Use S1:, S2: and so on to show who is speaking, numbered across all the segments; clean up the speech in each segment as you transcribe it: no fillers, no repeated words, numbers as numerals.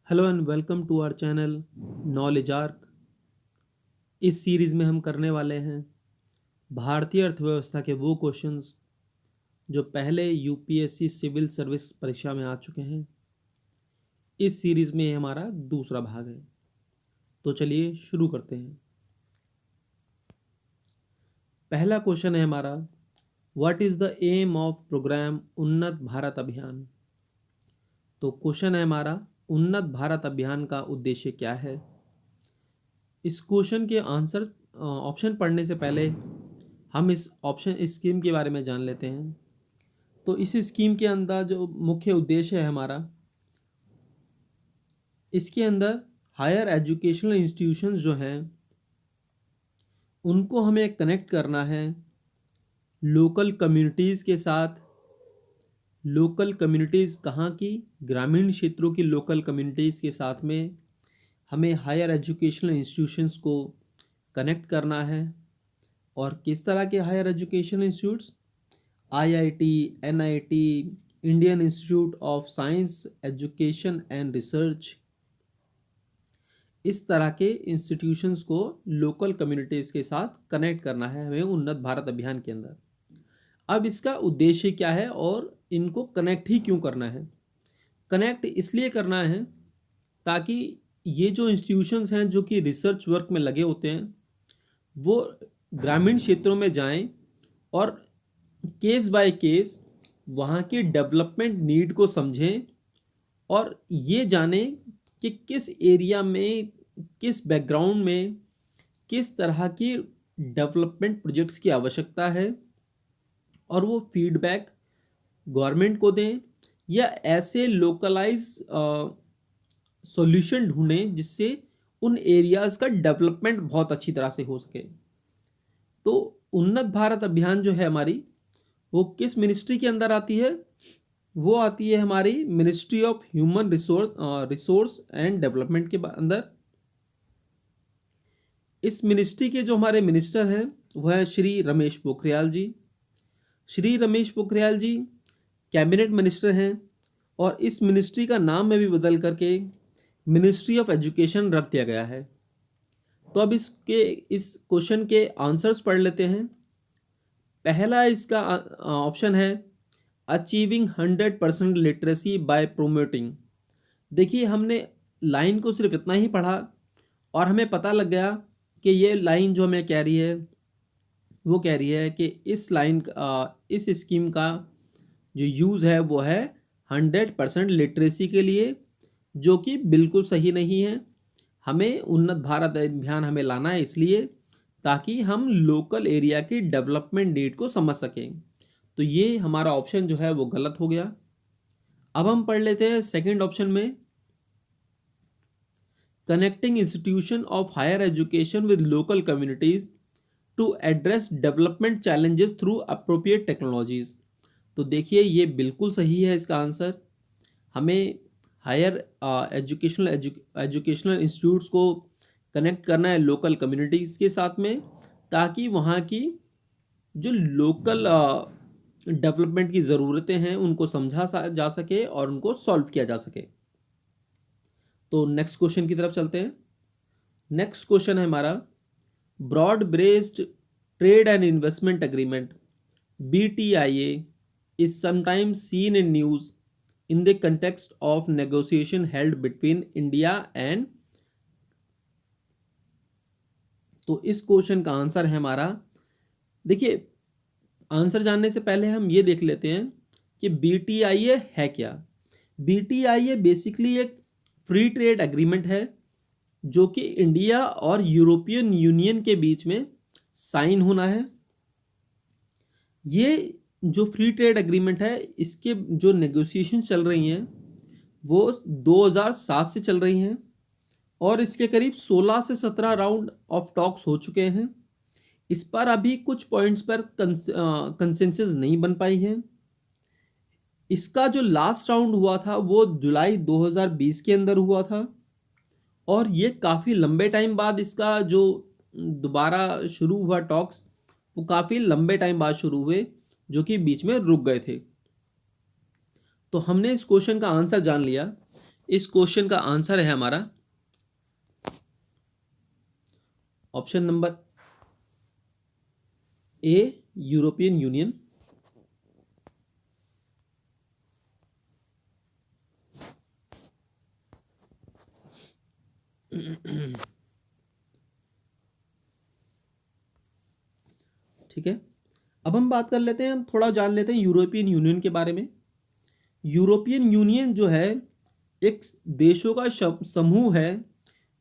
S1: Hello and welcome to our channel knowledge arc. इस series में हम करने वाले हैं भारतीय अर्थव्यवस्था के वो क्वेश्चंस जो पहले यूपीएससी सिविल सर्विस परीक्षा में आ चुके हैं। इस सीरीज़ में ये हमारा दूसरा भाग है, तो चलिए शुरू करते हैं। पहला क्वेश्चन है हमारा, what is the aim of programme Unnat Bharat अभियान। तो क्वेश्चन है हमारा, उन्नत भारत अभियान का उद्देश्य क्या है। इस क्वेश्चन के आंसर ऑप्शन पढ़ने से पहले हम इस स्कीम के बारे में जान लेते हैं। तो इस स्कीम के अंदर जो मुख्य उद्देश्य है हमारा, इसके अंदर हायर एजुकेशनल इंस्टीट्यूशंस जो हैं उनको हमें कनेक्ट करना है लोकल कम्युनिटीज़ के साथ। लोकल कम्युनिटीज़ कहाँ की, ग्रामीण क्षेत्रों की लोकल कम्युनिटीज़ के साथ में हमें हायर एजुकेशनल इंस्टीट्यूशंस को कनेक्ट करना है। और किस तरह के higher educational institutes, IIT, NIT, Indian institute of science education and research, इस तरह के इंस्टीट्यूशंस को लोकल कम्युनिटीज़ के साथ कनेक्ट करना है हमें उन्नत भारत अभियान के अंदर। अब इसका उद्देश्य क्या है और इनको कनेक्ट ही क्यों करना है। कनेक्ट इसलिए करना है ताकि ये जो इंस्टीट्यूशंस हैं जो कि रिसर्च वर्क में लगे होते हैं वो ग्रामीण क्षेत्रों में जाएं और केस बाय केस वहाँ की डेवलपमेंट नीड को समझें और ये जानें कि किस एरिया में, किस बैकग्राउंड में किस तरह की डेवलपमेंट प्रोजेक्ट्स की आवश्यकता है और वो फीडबैक गवर्नमेंट को दें या ऐसे लोकलाइज सॉल्यूशन ढूंढें जिससे उन एरियाज़ का डेवलपमेंट बहुत अच्छी तरह से हो सके। तो उन्नत भारत अभियान जो है हमारी, वो किस मिनिस्ट्री के अंदर आती है, वो आती है हमारी ministry of human resource and development के अंदर। इस मिनिस्ट्री के जो हमारे मिनिस्टर हैं वह है श्री रमेश पोखरियाल जी। श्री रमेश पोखरियाल जी कैबिनेट मिनिस्टर हैं और इस मिनिस्ट्री का नाम में भी बदल करके मिनिस्ट्री ऑफ एजुकेशन रख दिया गया है। तो अब इस क्वेश्चन के आंसर्स पढ़ लेते हैं। पहला इसका ऑप्शन है अचीविंग 100% लिटरेसी बाय प्रोमोटिंग। देखिए, हमने लाइन को सिर्फ इतना ही पढ़ा और हमें पता लग गया कि ये लाइन जो हमें कह रही है वो कह रही है कि इस स्कीम का जो यूज़ है वो है 100% लिटरेसी के लिए, जो कि बिल्कुल सही नहीं है। हमें उन्नत भारत अभियान हमें लाना है इसलिए ताकि हम लोकल एरिया की डेवलपमेंट नीड को समझ सकें। तो ये हमारा ऑप्शन जो है वो गलत हो गया। अब हम पढ़ लेते हैं सेकंड ऑप्शन में, connecting institution of higher education with local communities to address development challenges through appropriate technologies. तो देखिए, ये बिल्कुल सही है इसका आंसर। हमें हायर एजुकेशनल इंस्टीट्यूट्स को कनेक्ट करना है लोकल कम्युनिटीज़ के साथ में ताकि वहाँ की जो लोकल डेवलपमेंट की ज़रूरतें हैं उनको समझा जा सके और उनको सॉल्व किया जा सके। तो नेक्स्ट क्वेश्चन की तरफ चलते हैं। नेक्स्ट क्वेश्चन है हमारा, broad based trade and investment agreement BTIA is sometimes seen in news in the context of negotiation held between India and। तो इस क्वेश्चन का आंसर है हमारा, देखिए आंसर जानने से पहले हम ये देख लेते हैं कि BTIA है क्या। BTIA बेसिकली एक फ्री ट्रेड एग्रीमेंट है जो कि इंडिया और यूरोपियन यूनियन के बीच में साइन होना है। ये जो फ्री ट्रेड एग्रीमेंट है इसके जो नेगोशिएशन चल रही हैं वो 2007 से चल रही हैं और इसके करीब 16 से 17 राउंड ऑफ टॉक्स हो चुके हैं। इस पर अभी कुछ पॉइंट्स पर कंसेंसस नहीं बन पाई है। इसका जो लास्ट राउंड हुआ था वो जुलाई 2020 के अंदर हुआ था और ये काफ़ी लंबे टाइम बाद इसका जो दोबारा शुरू हुआ टॉक्स, वो काफ़ी लंबे टाइम बाद शुरू हुए जो कि बीच में रुक गए थे। तो हमने इस क्वेश्चन का आंसर जान लिया इस क्वेश्चन का आंसर है हमारा option number A, European union. ठीक है, अब हम बात कर लेते हैं, हम थोड़ा जान लेते हैं यूरोपियन यूनियन के बारे में। यूरोपियन यूनियन जो है एक देशों का समूह है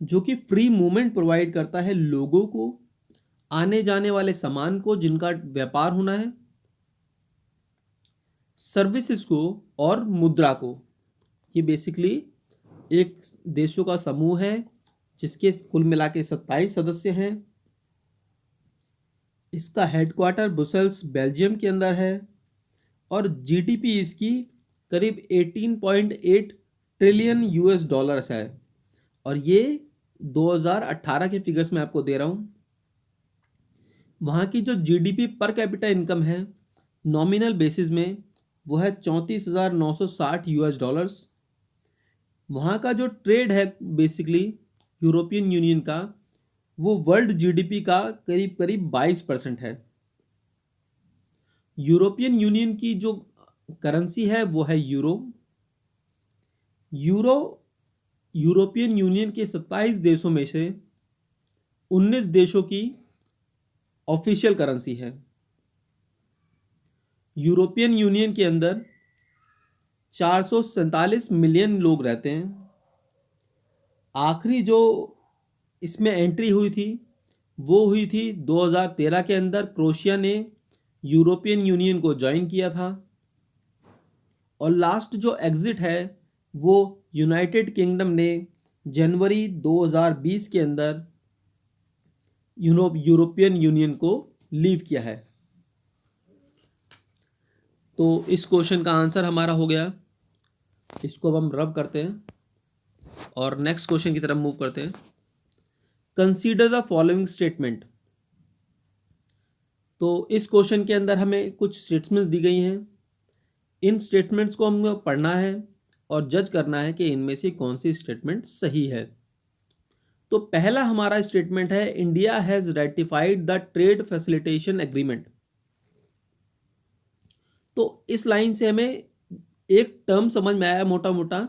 S1: जो कि फ्री मूवमेंट प्रोवाइड करता है लोगों को, आने जाने वाले सामान को जिनका व्यापार होना है, सर्विसेज को और मुद्रा को। ये बेसिकली एक देशों का समूह है जिसके कुल मिला के 27 सदस्य हैं। इसका हेडक्वार्टर ब्रुसेल्स बेल्जियम के अंदर है और जीडीपी इसकी करीब 18.8 ट्रिलियन यूएस डॉलर्स है। और ये 2018 के फिगर्स में आपको दे रहा हूँ। वहाँ की जो जीडीपी पर कैपिटा इनकम है नॉमिनल बेसिस में वो है 34,960 यूएस डॉलर्स। वहाँ का जो ट्रेड है बेसिकली यूरोपियन यूनियन का, वो वर्ल्ड जीडीपी का करीब करीब 22% है। यूरोपियन यूनियन की जो करेंसी है वो है यूरो। यूरो यूरोपियन यूनियन के 27 देशों में से 19 देशों की ऑफिशियल करेंसी है। यूरोपियन यूनियन के अंदर 447 मिलियन लोग रहते हैं। आखिरी जो इसमें एंट्री हुई थी वो हुई थी 2013 के अंदर। क्रोएशिया ने यूरोपियन यूनियन को ज्वाइन किया था। और लास्ट जो एग्जिट है वो यूनाइटेड किंगडम ने जनवरी 2020 के अंदर यूरोपियन यूनियन को लीव किया है। तो इस क्वेश्चन का आंसर हमारा हो गया। इसको अब हम रब करते हैं और नेक्स्ट क्वेश्चन की तरफ मूव करते हैं। Consider the following statement. तो इस क्वेश्चन के अंदर हमें कुछ स्टेटमेंट्स दी गई हैं। इन स्टेटमेंट्स को हमें पढ़ना है और जज करना है कि इनमें से कौन सी स्टेटमेंट सही है। तो पहला हमारा स्टेटमेंट है, India has ratified the trade facilitation agreement. तो इस लाइन से हमें एक टर्म समझ में आया मोटा मोटा,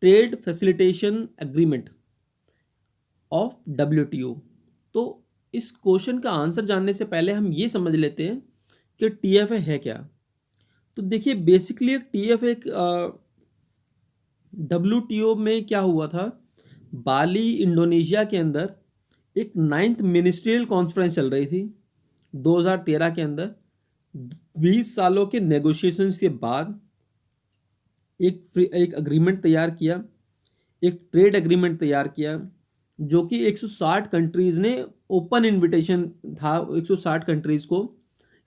S1: trade facilitation agreement of WTO। तो इस क्वेश्चन का आंसर जानने से पहले हम ये समझ लेते हैं कि TFA है क्या। तो देखिए बेसिकली TFA एक WTO में क्या हुआ था, बाली इंडोनेशिया के अंदर एक 9th मिनिस्ट्रियल कॉन्फ्रेंस चल रही थी 2013 के अंदर। 20 सालों के नेगोशिएशंस के बाद एक एग्रीमेंट तैयार किया, एक ट्रेड एग्रीमेंट तैयार किया जो कि 160 कंट्रीज़ ने ओपन इनविटेशन था 160 कंट्रीज़ को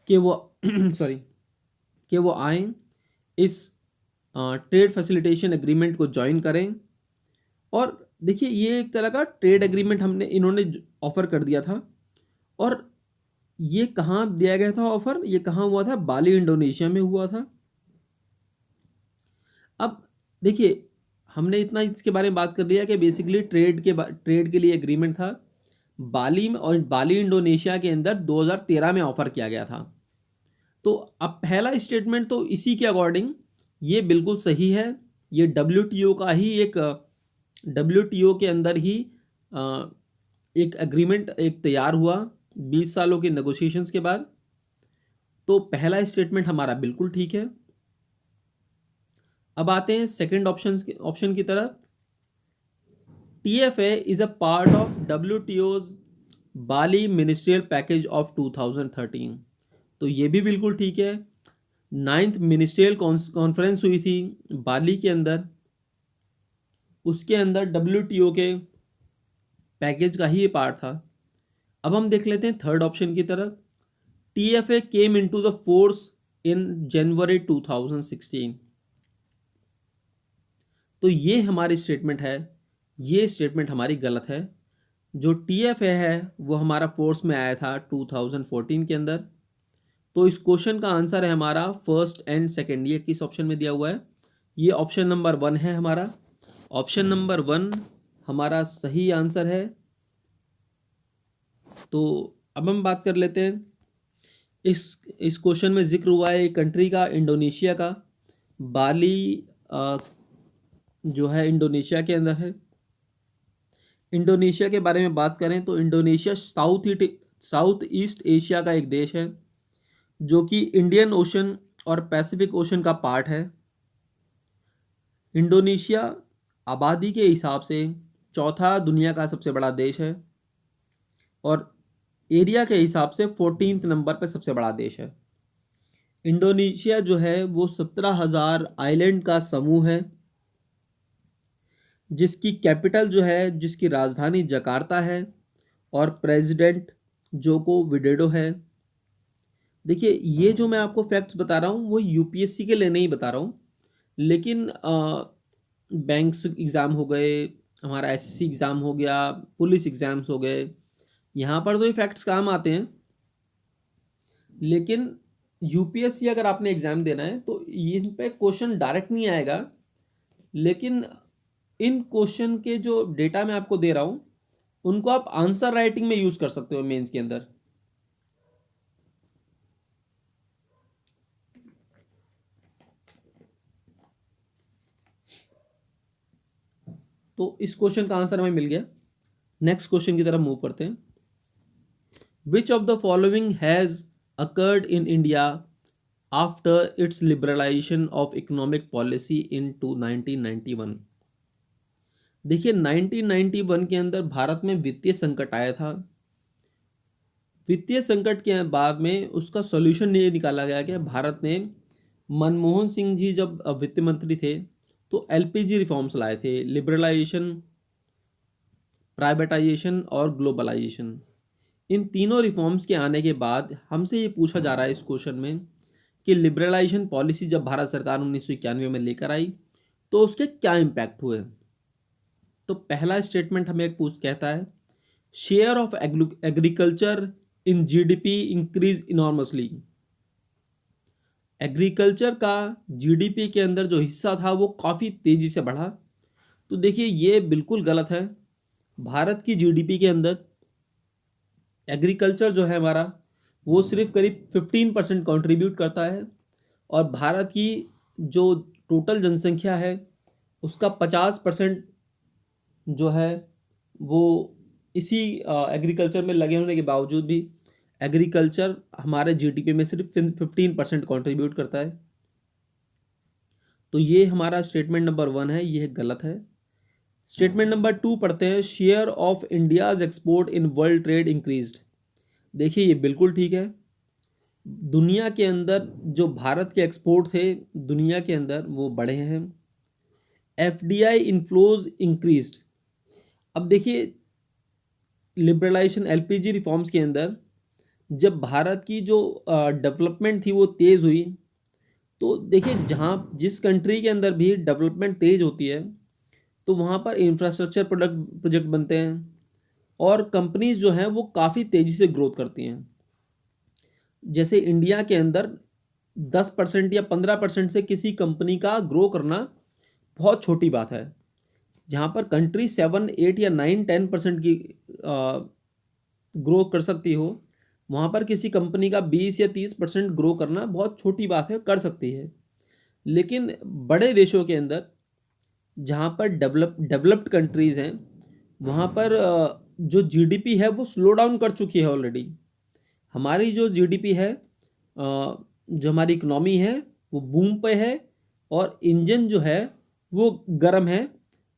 S1: कि वो कि वो आएँ इस ट्रेड फैसिलिटेशन एग्रीमेंट को ज्वाइन करें। और देखिए ये एक तरह का ट्रेड एग्रीमेंट इन्होंने ऑफ़र कर दिया था। और ये कहाँ दिया गया था ऑफ़र, ये कहाँ हुआ था, बाली इंडोनेशिया में हुआ था। अब देखिए हमने इतना इसके बारे में बात कर लिया कि बेसिकली ट्रेड के लिए एग्रीमेंट था बाली में, और बाली इंडोनेशिया के अंदर 2013 में ऑफ़र किया गया था। तो अब पहला स्टेटमेंट तो इसी के अकॉर्डिंग ये बिल्कुल सही है। ये WTO का ही एक WTO के अंदर ही एक एग्रीमेंट एक तैयार हुआ 20 सालों के नेगोशिएशंस के बाद। तो पहला स्टेटमेंट हमारा बिल्कुल ठीक है। अब आते हैं सेकंड ऑप्शन की तरफ। TFA is a part of WTO's Bali ministerial package of 2013। तो ये भी बिल्कुल ठीक है। 9th मिनिस्ट्रियल कॉन्फ्रेंस हुई थी बाली के अंदर, उसके अंदर WTO के पैकेज का ही ये पार्ट था। अब हम देख लेते हैं थर्ड ऑप्शन की तरफ। TFA came into the force in January 2016। तो ये हमारी स्टेटमेंट है, ये स्टेटमेंट हमारी गलत है। जो TFA है वो हमारा फोर्स में आया था 2014 के अंदर। तो इस क्वेश्चन का आंसर है हमारा फर्स्ट एंड सेकंड। ये किस ऑप्शन में दिया हुआ है, ये ऑप्शन नंबर 1 है हमारा। ऑप्शन नंबर 1 हमारा सही आंसर है। तो अब हम बात कर लेते हैं, इस क्वेश्चन में जिक्र हुआ है एक कंट्री का, इंडोनेशिया का। बाली अ, जो है इंडोनेशिया के अंदर है। इंडोनेशिया के बारे में बात करें तो इंडोनेशिया साउथ ईस्ट एशिया का एक देश है, जो कि इंडियन ओशन और पैसिफिक ओशन का पार्ट है। इंडोनेशिया आबादी के हिसाब से चौथा दुनिया का सबसे बड़ा देश है और एरिया के हिसाब से 14th नंबर पर सबसे बड़ा देश है। इंडोनेशिया जो है वो 17,000 आइलैंड का समूह है, जिसकी कैपिटल जो है, जिसकी राजधानी जकार्ता है और प्रेसिडेंट जोको विडोडो है। देखिए, ये जो मैं आपको फैक्ट्स बता रहा हूँ वो यूपीएससी के लिए नहीं बता रहा हूँ, लेकिन बैंक्स एग्ज़ाम हो गए, हमारा एसएससी एग्ज़ाम हो गया, पुलिस एग्ज़ाम्स हो गए, यहाँ पर तो ये फैक्ट्स काम आते हैं। लेकिन यूपीएससी अगर आपने एग्ज़ाम देना है तो इन पे क्वेश्चन डायरेक्ट नहीं आएगा, लेकिन इन क्वेश्चन के जो डेटा मैं आपको दे रहा हूँ उनको आप आंसर राइटिंग में यूज़ कर सकते हो मेंस के अंदर। तो इस क्वेश्चन का आंसर हमें मिल गया। नेक्स्ट क्वेश्चन की तरफ मूव करते हैं। Which of the following has occurred in India after its liberalisation of economic policy in 1991। देखिए, 1991 के अंदर भारत में वित्तीय संकट आया था। वित्तीय संकट के बाद में उसका सॉल्यूशन ये निकाला गया कि भारत ने, मनमोहन सिंह जी जब वित्त मंत्री थे तो एलपीजी रिफॉर्म्स लाए थे, लिबरलाइजेशन, प्राइवेटाइजेशन और ग्लोबलाइजेशन। इन तीनों रिफॉर्म्स के आने के बाद हमसे ये पूछा जा रहा है इस क्वेश्चन में कि लिबरलाइजेशन पॉलिसी जब भारत सरकार 1991 में लेकर आई तो उसके क्या इम्पैक्ट हुए। तो पहला स्टेटमेंट हमें पूछ कहता है, share of agriculture in GDP increase enormously. Agriculture का जीडीपी के अंदर जो हिस्सा था वो काफ़ी तेज़ी से बढ़ा। तो देखिए, ये बिल्कुल गलत है। भारत की जीडीपी के अंदर एग्रीकल्चर जो है हमारा, वो सिर्फ करीब 15% कंट्रीब्यूट करता है और भारत की जो टोटल जनसंख्या है उसका 50% जो है वो इसी एग्रीकल्चर में लगे होने के बावजूद भी एग्रीकल्चर हमारे जीडीपी में सिर्फ 15% कंट्रीब्यूट करता है। तो ये हमारा स्टेटमेंट नंबर 1 है, ये गलत है। स्टेटमेंट नंबर 2 पढ़ते हैं, share of India's export in world trade increased. देखिए, ये बिल्कुल ठीक है। दुनिया के अंदर जो भारत के एक्सपोर्ट थे दुनिया के अंदर वो बढ़े हैं। FDI inflows increased. अब देखिए, लिबरलाइजेशन एलपीजी रिफॉर्म्स के अंदर जब भारत की जो डेवलपमेंट थी वो तेज़ हुई, तो देखिए, जहाँ जिस कंट्री के अंदर भी डेवलपमेंट तेज़ होती है तो वहाँ पर इंफ्रास्ट्रक्चर प्रोजेक्ट बनते हैं और कंपनीज जो हैं वो काफ़ी तेज़ी से ग्रोथ करती हैं। जैसे इंडिया के अंदर 10% या 15% से किसी कंपनी का ग्रो करना बहुत छोटी बात है। जहाँ पर कंट्री 7, 8 या 9, 10% की ग्रो कर सकती हो, वहाँ पर किसी कंपनी का 20 या 30% ग्रो करना बहुत छोटी बात है, कर सकती है। लेकिन बड़े देशों के अंदर जहाँ पर डेवलप्ड कंट्रीज़ हैं, वहाँ पर जो जीडीपी है वो स्लो डाउन कर चुकी है ऑलरेडी। हमारी जो जीडीपी है, जो हमारी इकोनॉमी है वो बूम पे है और इंजन जो है वो गर्म है।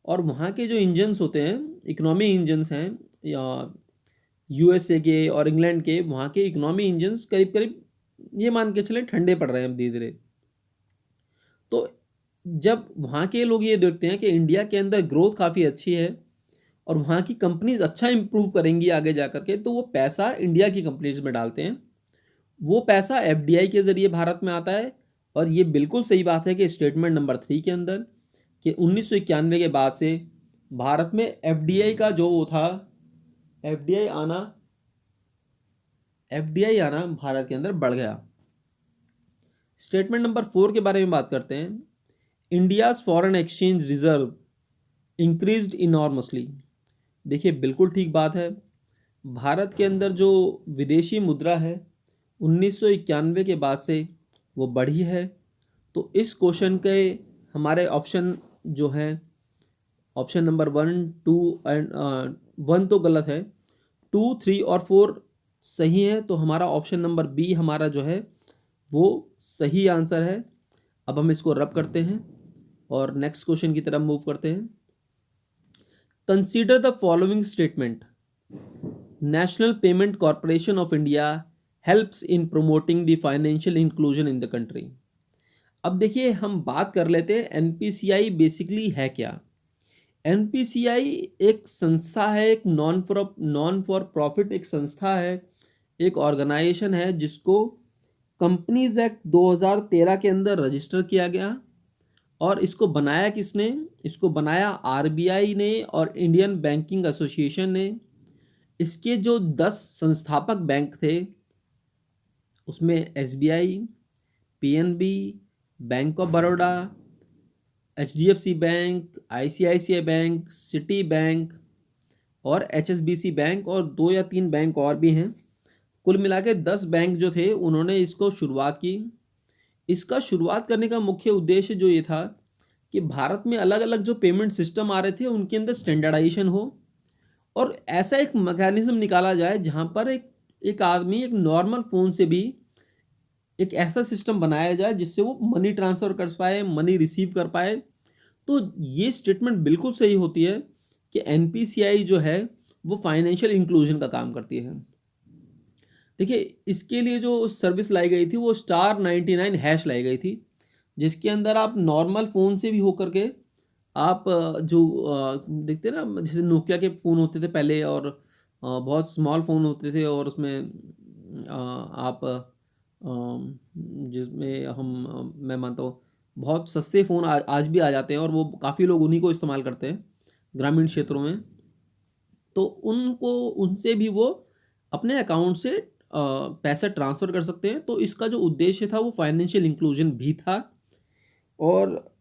S1: और वहाँ के जो इंजन्स होते हैं, इकोनॉमी इंजन्स हैं, या यूएसए के और इंग्लैंड के, वहाँ के इकोनॉमी इंजन्स करीब करीब ये मान के चलें ठंडे पड़ रहे हैं अब धीरे धीरे। तो जब वहाँ के लोग ये देखते हैं कि इंडिया के अंदर ग्रोथ काफ़ी अच्छी है और वहाँ की कंपनीज अच्छा इंप्रूव करेंगी आगे जा कर के, तो वो पैसा इंडिया की कंपनीज में डालते हैं। वो पैसा एफडीआई के ज़रिए भारत में आता है। और ये बिल्कुल सही बात है कि स्टेटमेंट नंबर 3 के अंदर कि 1991 के बाद से भारत में एफडीआई का जो वो था, एफडीआई आना भारत के अंदर बढ़ गया। स्टेटमेंट नंबर 4 के बारे में बात करते हैं। India's foreign exchange reserve increased enormously. देखिए बिल्कुल ठीक बात है। भारत के अंदर जो विदेशी मुद्रा है 1991 के बाद से वो बढ़ी है। तो इस क्वेश्चन के हमारे ऑप्शन जो हैं, ऑप्शन नंबर 1 तो गलत है, 2, 3 और 4 सही है। तो हमारा ऑप्शन नंबर बी हमारा जो है वो सही आंसर है। अब हम इसको रब करते हैं और नेक्स्ट क्वेश्चन की तरफ मूव करते हैं। Consider the following statement. National payment corporation of India helps in promoting the financial inclusion in the country. अब देखिए हम बात कर लेते हैं एनपीसीआई बेसिकली है क्या। एनपीसीआई एक संस्था है, एक नॉन फॉर प्रॉफिट एक संस्था है, एक ऑर्गेनाइजेशन है जिसको कंपनीज एक्ट 2013 के अंदर रजिस्टर किया गया। और इसको बनाया किसने? इसको बनाया आरबीआई ने और इंडियन बैंकिंग एसोसिएशन ने। इसके जो 10 संस्थापक बैंक थे उसमें SBI, PNB, bank of Baroda, HDFC bank, ICICI bank, city bank और एचएसबीसी बैंक, और 2 या 3 बैंक और भी हैं। कुल मिला के 10 बैंक जो थे उन्होंने इसको शुरुआत की। इसका शुरुआत करने का मुख्य उद्देश्य जो ये था कि भारत में अलग अलग जो पेमेंट सिस्टम आ रहे थे उनके अंदर स्टैंडर्डाइजेशन हो और ऐसा एक मैकेनिज्म निकाला जाए जहाँ पर एक आदमी एक नॉर्मल फ़ोन से भी एक ऐसा सिस्टम बनाया जाए जिससे वो मनी ट्रांसफ़र कर पाए, मनी रिसीव कर पाए। तो ये स्टेटमेंट बिल्कुल सही होती है कि एनपीसीआई जो है वो फाइनेंशियल इंक्लूजन का काम करती है। देखिए इसके लिए जो सर्विस लाई गई थी वो *99# लाई गई थी, जिसके अंदर आप नॉर्मल फ़ोन से भी होकर के आप देखते हैं ना, जैसे नोकिया के फ़ोन होते थे पहले और बहुत स्मॉल फ़ोन होते थे और उसमें आप जिसमें मैं मानता हूँ बहुत सस्ते फ़ोन आज भी आ जाते हैं और वो काफ़ी लोग उन्हीं को इस्तेमाल करते हैं ग्रामीण क्षेत्रों में। तो उनसे भी वो अपने अकाउंट से पैसा ट्रांसफ़र कर सकते हैं। तो इसका जो उद्देश्य था वो फाइनेंशियल इंक्लूजन भी था। और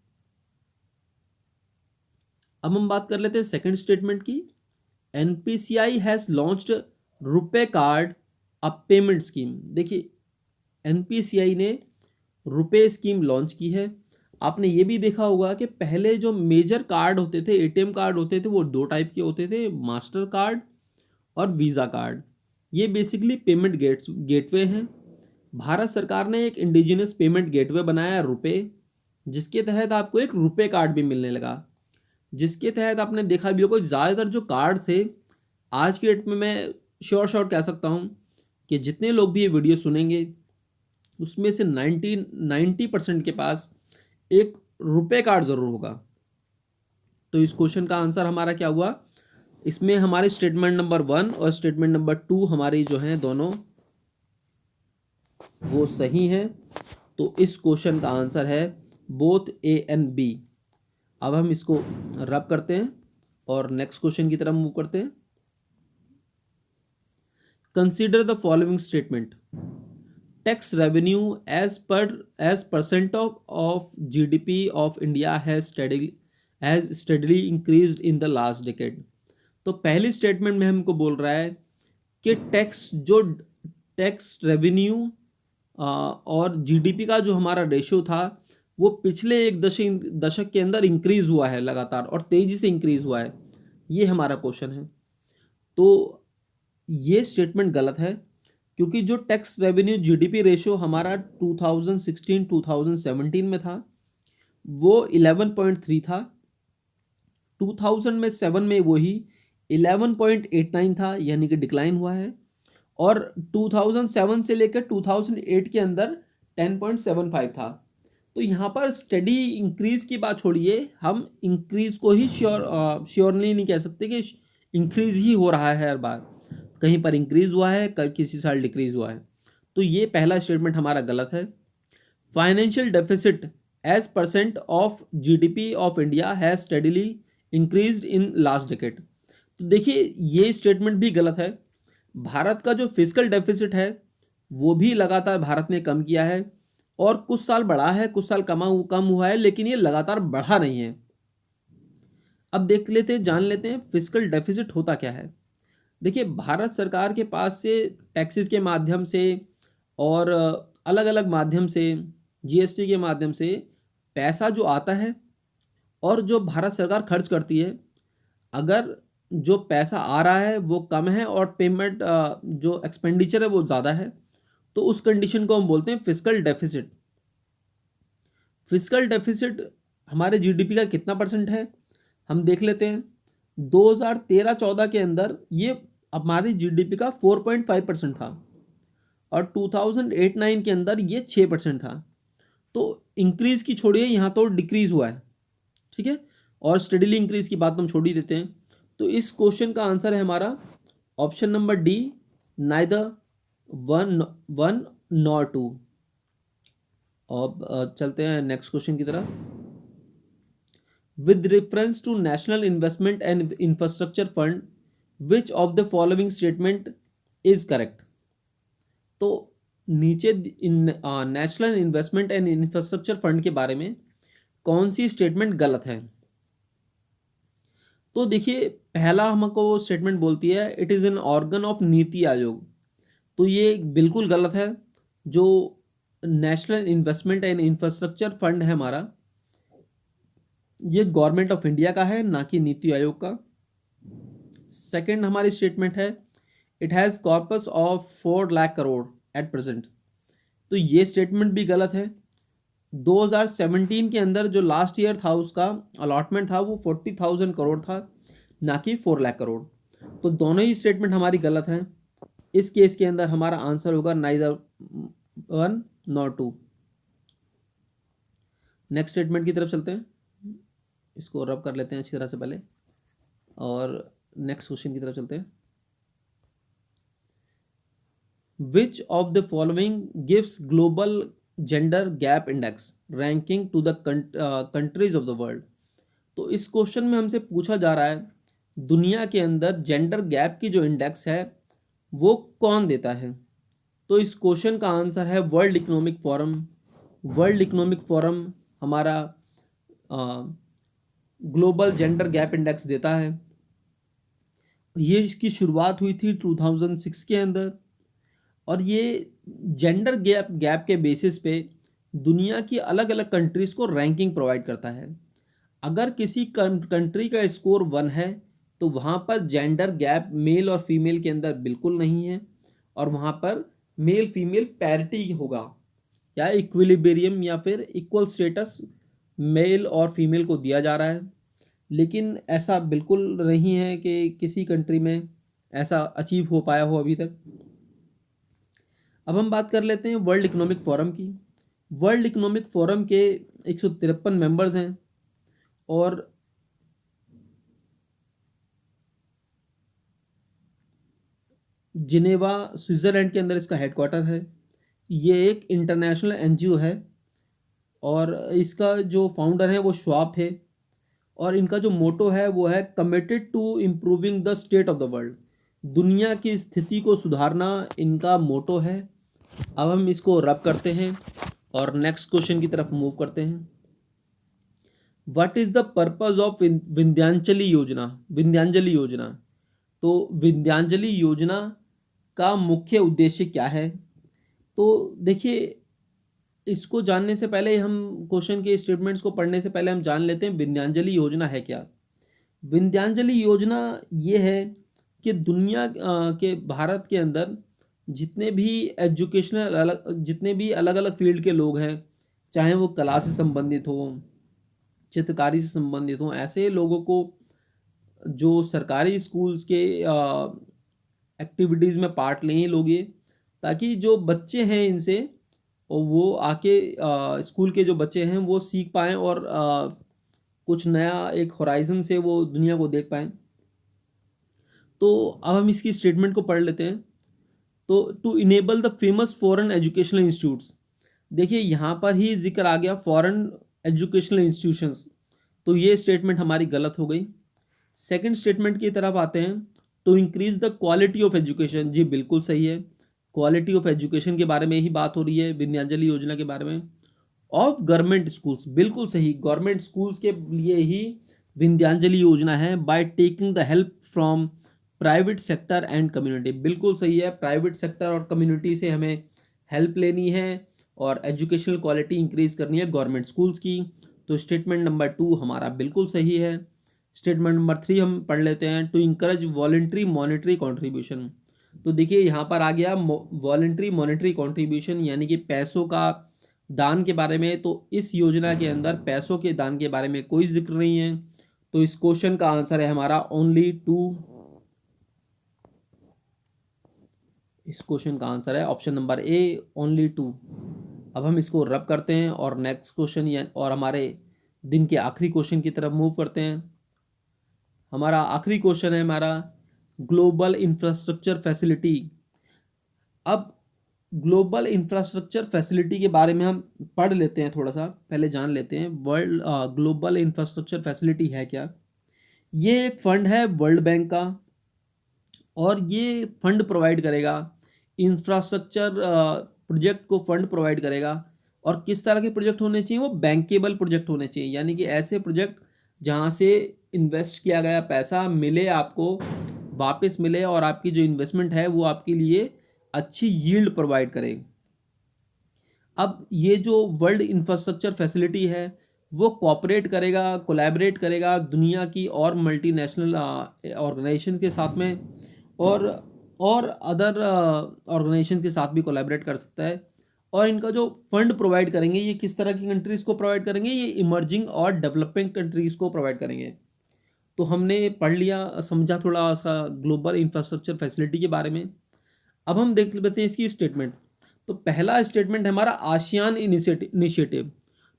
S1: अब हम बात कर लेते हैं सेकंड स्टेटमेंट की। NPCI has launched RuPay card a payment scheme. देखिए एनपीसीआई ने रुपे स्कीम लॉन्च की है। आपने ये भी देखा होगा कि पहले जो मेजर कार्ड होते थे, एटीएम कार्ड होते थे, वो 2 टाइप के होते थे, मास्टर कार्ड और वीज़ा कार्ड। ये बेसिकली पेमेंट गेटवे हैं। भारत सरकार ने एक इंडिजिनस पेमेंट गेटवे बनाया रुपे, जिसके तहत आपको एक रुपे कार्ड भी मिलने लगा। जिसके तहत आपने देखा भी होगा ज़्यादातर जो कार्ड थे आज के डेट में, मैं श्योर कह सकता हूँ कि जितने लोग भी ये वीडियो सुनेंगे उसमें से 90% के पास एक रुपे कार्ड ज़रूर होगा। तो इस क्वेश्चन का आंसर हमारा क्या हुआ? इसमें हमारे स्टेटमेंट नंबर 1 और स्टेटमेंट नंबर 2 हमारी जो हैं दोनों वो सही हैं। तो इस क्वेश्चन का आंसर है बोथ ए एंड बी। अब हम इसको रब करते हैं और नेक्स्ट क्वेश्चन की तरफ मूव करते हैं। Consider the following statement. Tax revenue as percent of GDP of India has steadily increased in the last decade. तो पहली स्टेटमेंट में हमको बोल रहा है कि टैक्स रेवेन्यू और जीडीपी का जो हमारा रेशियो था वो पिछले एक दशक के अंदर इंक्रीज हुआ है लगातार और तेजी से इंक्रीज हुआ है। ये हमारा क्वेश्चन है। तो ये स्टेटमेंट गलत है क्योंकि जो टैक्स रेवेन्यू जीडीपी रेशियो हमारा 2016-2017 में था वो 11.3 था। 2007 में वही 11.89 था, यानी कि डिक्लाइन हुआ है। और 2007 से लेकर 2008 के अंदर 10.75 था। तो यहाँ पर स्टडी इंक्रीज की बात छोड़िए, हम इंक्रीज को ही श्योरली नहीं कह सकते कि इंक्रीज ही हो रहा है हर बार। कहीं पर इंक्रीज हुआ है, किसी साल डिक्रीज हुआ है। तो ये पहला स्टेटमेंट हमारा गलत है। Financial deficit as percent of GDP of India has steadily increased in last decade. तो देखिए ये स्टेटमेंट भी गलत है। भारत का जो फिजिकल डेफिसिट है वो भी लगातार भारत ने कम किया है और कुछ साल बढ़ा है, कुछ साल कम हुआ है, लेकिन ये लगातार बढ़ा नहीं है। अब देख लेते हैं, जान लेते हैं फिस्कल डेफिसिट होता क्या है। देखिए, भारत सरकार के पास से टैक्सेस के माध्यम से और अलग अलग माध्यम से, जीएसटी के माध्यम से पैसा जो आता है और जो भारत सरकार खर्च करती है, अगर जो पैसा आ रहा है वो कम है और पेमेंट जो एक्सपेंडिचर है वो ज़्यादा है, तो उस कंडीशन को हम बोलते हैं फिस्कल डेफिसिट। फिस्कल डेफिसिट हमारे जीडीपी का कितना परसेंट है, हम देख लेते हैं। 2013-14 के अंदर ये हमारी जीडीपी का 4.5% था और 2008-9 के अंदर ये 6% था। तो इंक्रीज की छोड़िए, यहाँ तो डिक्रीज हुआ है, ठीक है। और स्टडीली इंक्रीज की बात हम छोड़ ही देते हैं। तो इस क्वेश्चन का आंसर है हमारा option number D, neither one one nor two. अब चलते हैं नेक्स्ट क्वेश्चन की तरफ। With reference to national investment and infrastructure fund which of the following statement is correct. तो नीचे national investment and infrastructure fund के बारे में कौन सी स्टेटमेंट गलत है। तो देखिए, पहला हमको स्टेटमेंट बोलती है it is an organ of NITI Aayog, तो ये बिल्कुल गलत है। जो national investment and infrastructure fund है हमारा, ये गवर्नमेंट ऑफ इंडिया का है, ना कि नीति आयोग का। सेकंड हमारी स्टेटमेंट है it has corpus of 4 lakh crore at present, तो ये स्टेटमेंट भी गलत है। 2017 के अंदर जो लास्ट ईयर था उसका अलॉटमेंट था वो 40,000 करोड़ था, ना कि 4 लाख करोड़। तो दोनों ही स्टेटमेंट हमारी गलत हैं। इस केस के अंदर हमारा आंसर होगा neither one nor two. Next statement की तरफ चलते हैं, इसको रब कर लेते हैं अच्छी तरह से पहले और नेक्स्ट क्वेश्चन की तरफ चलते हैं। Which of the following gives global gender gap index ranking to the countries of the world. तो इस क्वेश्चन में हमसे पूछा जा रहा है दुनिया के अंदर जेंडर गैप की जो इंडेक्स है वो कौन देता है। तो इस क्वेश्चन का आंसर है world economic forum. World economic forum हमारा ग्लोबल जेंडर गैप इंडेक्स देता है। ये इसकी शुरुआत हुई थी 2006 के अंदर और ये जेंडर गैप के बेसिस पे दुनिया की अलग अलग कंट्रीज़ को रैंकिंग प्रोवाइड करता है। अगर किसी कंट्री का स्कोर 1 है तो वहाँ पर जेंडर गैप मेल और फीमेल के अंदर बिल्कुल नहीं है और वहाँ पर मेल फीमेल पैरिटी होगा या इक्विलिब्रियम या फिर इक्वल स्टेटस मेल और फीमेल को दिया जा रहा है। लेकिन ऐसा बिल्कुल नहीं है कि किसी कंट्री में ऐसा अचीव हो पाया हो अभी तक। अब हम बात कर लेते हैं वर्ल्ड इकोनॉमिक फोरम की। वर्ल्ड इकोनॉमिक फोरम के 153 मेंबर्स हैं और जिनेवा स्विट्ज़रलैंड के अंदर इसका हेडक्वार्टर है। ये एक इंटरनेशनल एनजीओ है और इसका जो फाउंडर है वो श्वाब थे और इनका जो मोटो है वो है committed to improving the state of the world. दुनिया की स्थिति को सुधारना इनका मोटो है। अब हम इसको रब करते हैं और नेक्स्ट क्वेश्चन की तरफ मूव करते हैं। What is the purpose of Vindhyanchali योजना। विंध्यांजलि योजना, तो विंध्यांजलि योजना का मुख्य उद्देश्य क्या है। तो देखिए, इसको जानने से पहले हम क्वेश्चन के स्टेटमेंट्स को पढ़ने से पहले हम जान लेते हैं विंध्यांजलि योजना है क्या। विंध्यांजलि योजना ये है कि दुनिया के भारत के अंदर जितने भी जितने भी अलग अलग फील्ड के लोग हैं, चाहे वो कला से संबंधित हो, चित्रकारी से संबंधित हो, ऐसे लोगों को जो सरकारी स्कूल्स के एक्टिविटीज़ में पार्ट लें लोग ये, ताकि जो बच्चे हैं इनसे और वो आके स्कूल के जो बच्चे हैं वो सीख पाएँ और कुछ नया एक होराइजन से वो दुनिया को देख पाएँ। तो अब हम इसकी स्टेटमेंट को पढ़ लेते हैं। तो to enable the famous foreign educational institutes, देखिए यहाँ पर ही जिक्र आ गया फॉरेन एजुकेशनल इंस्टीट्यूशंस, तो ये स्टेटमेंट हमारी गलत हो गई। सेकंड स्टेटमेंट की तरफ आते हैं, to increase the quality of education, जी बिल्कुल सही है। क्वालिटी ऑफ एजुकेशन के बारे में ही बात हो रही है विंध्यांजलि योजना के बारे में। ऑफ गवर्नमेंट स्कूल्स, बिल्कुल सही, गवर्नमेंट स्कूल्स के लिए ही विंध्यांजलि योजना है by taking the help from private sector and community. बिल्कुल सही है, प्राइवेट सेक्टर और कम्युनिटी से हमें हेल्प लेनी है और एजुकेशनल क्वालिटी इंक्रीज करनी है गवर्नमेंट स्कूल्स की। तो स्टेटमेंट नंबर 2 हमारा बिल्कुल सही है। स्टेटमेंट नंबर 3 हम पढ़ लेते हैं, to encourage voluntary monetary contribution. तो देखिए यहाँ पर आ गया वॉलेंट्री मॉनेटरी कॉन्ट्रीब्यूशन, यानी कि पैसों का दान के बारे में। तो इस योजना के अंदर पैसों के दान के बारे में कोई जिक्र नहीं है। तो इस क्वेश्चन का आंसर है हमारा ओनली 2। इस क्वेश्चन का आंसर है ऑप्शन नंबर ए, ओनली 2। अब हम इसको रब करते हैं और नेक्स्ट क्वेश्चन या और हमारे दिन के आखिरी क्वेश्चन की तरफ मूव करते हैं। हमारा आखिरी क्वेश्चन है हमारा ग्लोबल इंफ्रास्ट्रक्चर फैसिलिटी। अब ग्लोबल इंफ्रास्ट्रक्चर फैसिलिटी के बारे में हम पढ़ लेते हैं, थोड़ा सा पहले जान लेते हैं। वर्ल्ड ग्लोबल इंफ्रास्ट्रक्चर फैसिलिटी है क्या? ये एक फंड है वर्ल्ड बैंक का और ये फंड प्रोवाइड करेगा इंफ्रास्ट्रक्चर प्रोजेक्ट को फंड प्रोवाइड करेगा। और किस तरह के प्रोजेक्ट होने चाहिए? वो बैंकेबल प्रोजेक्ट होने चाहिए, यानी कि ऐसे प्रोजेक्ट जहाँ से इन्वेस्ट किया गया पैसा मिले, आपको वापस मिले और आपकी जो इन्वेस्टमेंट है वो आपके लिए अच्छी यील्ड प्रोवाइड करे। अब ये जो वर्ल्ड इंफ्रास्ट्रक्चर फैसिलिटी है वो कोऑपरेट करेगा, कोलैबोरेट करेगा दुनिया की और मल्टीनेशनल ऑर्गेनाइजेशन के साथ में और अदर ऑर्गेनाइजेशन के साथ भी कोलैबोरेट कर सकता है। और इनका जो फंड प्रोवाइड करेंगे ये किस तरह की कंट्रीज़ को प्रोवाइड करेंगे? ये इमर्जिंग और डेवलपिंग कंट्रीज़ को प्रोवाइड करेंगे। तो हमने पढ़ लिया, समझा थोड़ा उसका ग्लोबल इंफ्रास्ट्रक्चर फैसिलिटी के बारे में। अब हम देख लेते हैं इसकी स्टेटमेंट। तो पहला स्टेटमेंट है हमारा आसियान इनिशिएटिव।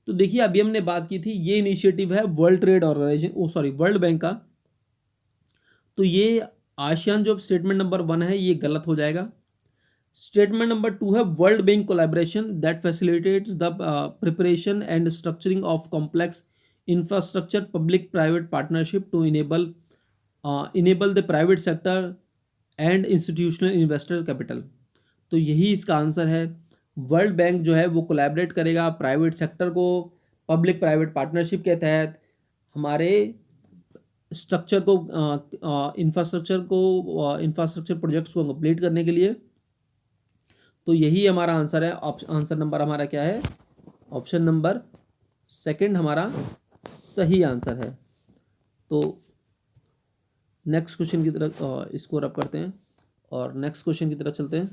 S1: तो देखिए अभी हमने बात की थी, ये इनिशिएटिव है world trade organisation world bank का। तो ये आसियान जो स्टेटमेंट नंबर 1 है ये गलत हो जाएगा। स्टेटमेंट नंबर 2 है world bank collaboration that facilitates the preparation and structuring of complex infrastructure public private partnership to enable the private sector and institutional investor capital. तो यही इसका आंसर है। वर्ल्ड बैंक जो है वो कोलैबोरेट करेगा प्राइवेट सेक्टर को पब्लिक प्राइवेट पार्टनरशिप के तहत हमारे स्ट्रक्चर को इंफ्रास्ट्रक्चर प्रोजेक्ट्स को कंप्लीट करने के लिए। तो यही हमारा आंसर है। आंसर नंबर हमारा क्या है? ऑप्शन नंबर 2 हमारा सही आंसर है। तो नेक्स्ट क्वेश्चन की तरफ इसको रब करते हैं और नेक्स्ट क्वेश्चन की तरफ चलते हैं।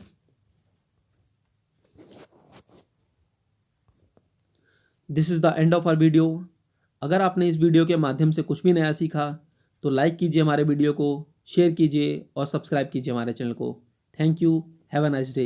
S1: This is the end of our video. अगर आपने इस वीडियो के माध्यम से कुछ भी नया सीखा तो लाइक कीजिए हमारे वीडियो को, शेयर कीजिए और सब्सक्राइब कीजिए हमारे चैनल को। Thank you, have a nice day.